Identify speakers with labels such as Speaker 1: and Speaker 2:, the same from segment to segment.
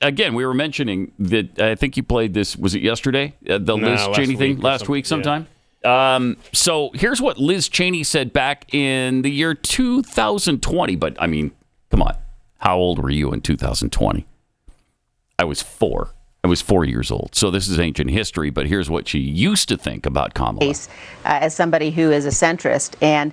Speaker 1: again, we were mentioning that I think you played this, was it yesterday? The Liz Cheney thing? Last week sometime? Yeah. So here's what Liz Cheney said back in the year 2020. But, I mean, come on. How old were you in 2020? I was 4. I was 4 years old. So this is ancient history, but here's what she used to think about Kamala.
Speaker 2: As somebody who is a centrist, and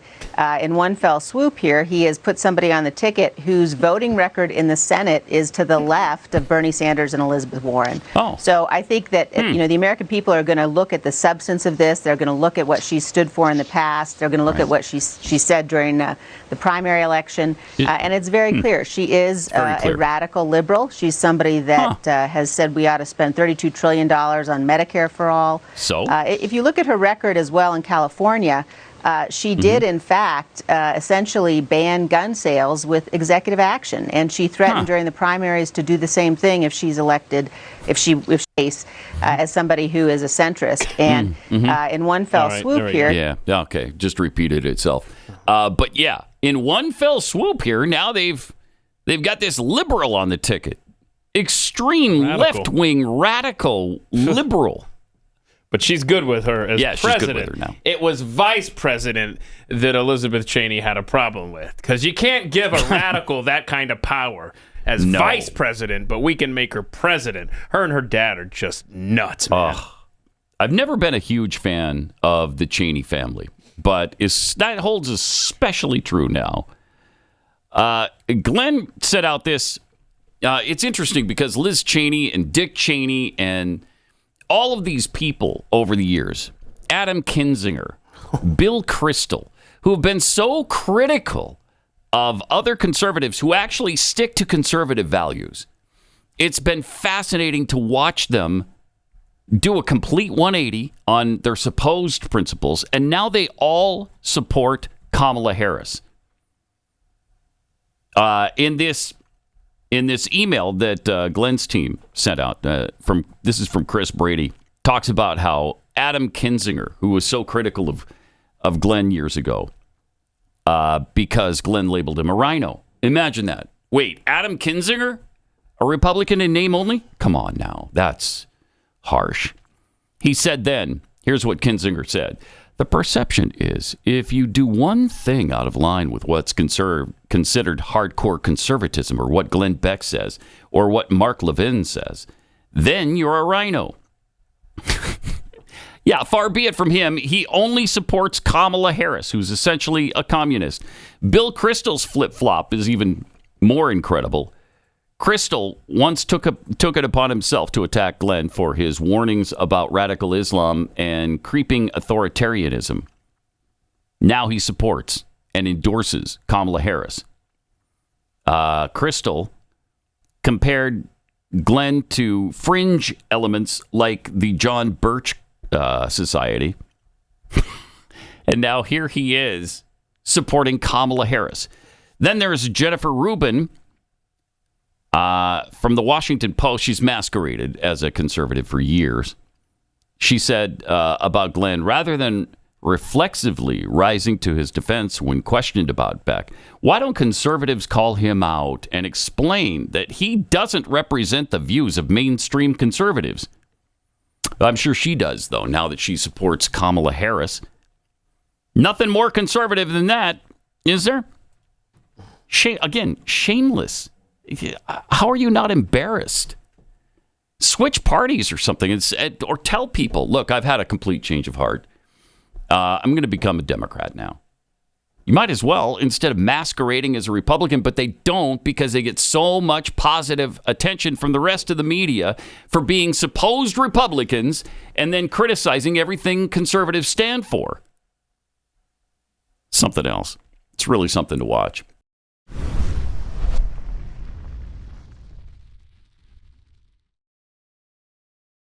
Speaker 2: in one fell swoop here, he has put somebody on the ticket whose voting record in the Senate is to the left of Bernie Sanders and Elizabeth Warren.
Speaker 1: Oh.
Speaker 2: So I think that the American people are going to look at the substance of this. They're going to look at what she stood for in the past. They're going to look at what she said during the primary election, and it's very clear. She is a radical liberal. She's somebody that has said we ought to spend $32 trillion on Medicare for all.
Speaker 1: So
Speaker 2: if you look at her record as well in California, she did, in fact, essentially ban gun sales with executive action. And she threatened during the primaries to do the same thing if she's elected, if she as somebody who is a centrist. And in one fell swoop here.
Speaker 1: Yeah, okay, just repeated itself. But yeah, in one fell swoop here, now they've got this liberal on the ticket. Extreme left-wing radical liberal.
Speaker 3: But she's good with her as president.
Speaker 1: She's good with her now.
Speaker 3: It was vice president that Elizabeth Cheney had a problem with. Because you can't give a radical that kind of power as vice president, but we can make her president. Her and her dad are just nuts, man.
Speaker 1: I've never been a huge fan of the Cheney family, but that holds especially true now. Glenn set out this. It's interesting because Liz Cheney and Dick Cheney and all of these people over the years, Adam Kinzinger, Bill Kristol, who have been so critical of other conservatives who actually stick to conservative values. It's been fascinating to watch them do a complete 180 on their supposed principles, and now they all support Kamala Harris. In this email that Glenn's team sent out, this is from Chris Brady, talks about how Adam Kinzinger, who was so critical of Glenn years ago, because Glenn labeled him a rhino. Imagine that. Wait, Adam Kinzinger, a Republican in name only? Come on now, that's harsh. He said then, here's what Kinzinger said. The perception is, if you do one thing out of line with what's considered hardcore conservatism, or what Glenn Beck says, or what Mark Levin says, then you're a rhino. Yeah, far be it from him. He only supports Kamala Harris, who's essentially a communist. Bill Kristol's flip-flop is even more incredible. Kristol once took it upon himself to attack Glenn for his warnings about radical Islam and creeping authoritarianism. Now he supports and endorses Kamala Harris. Kristol compared Glenn to fringe elements like the John Birch Society. And now here he is supporting Kamala Harris. Then there's Jennifer Rubin, from the Washington Post. She's masqueraded as a conservative for years. She said about Glenn, rather than reflexively rising to his defense when questioned about Beck, why don't conservatives call him out and explain that he doesn't represent the views of mainstream conservatives? I'm sure she does, though, now that she supports Kamala Harris. Nothing more conservative than that, is there? Again, shameless. How are you not embarrassed? Switch parties or something, or tell people, look, I've had a complete change of heart. I'm going to become a Democrat now. You might as well, instead of masquerading as a Republican, but they don't because they get so much positive attention from the rest of the media for being supposed Republicans and then criticizing everything conservatives stand for. Something else. It's really something to watch.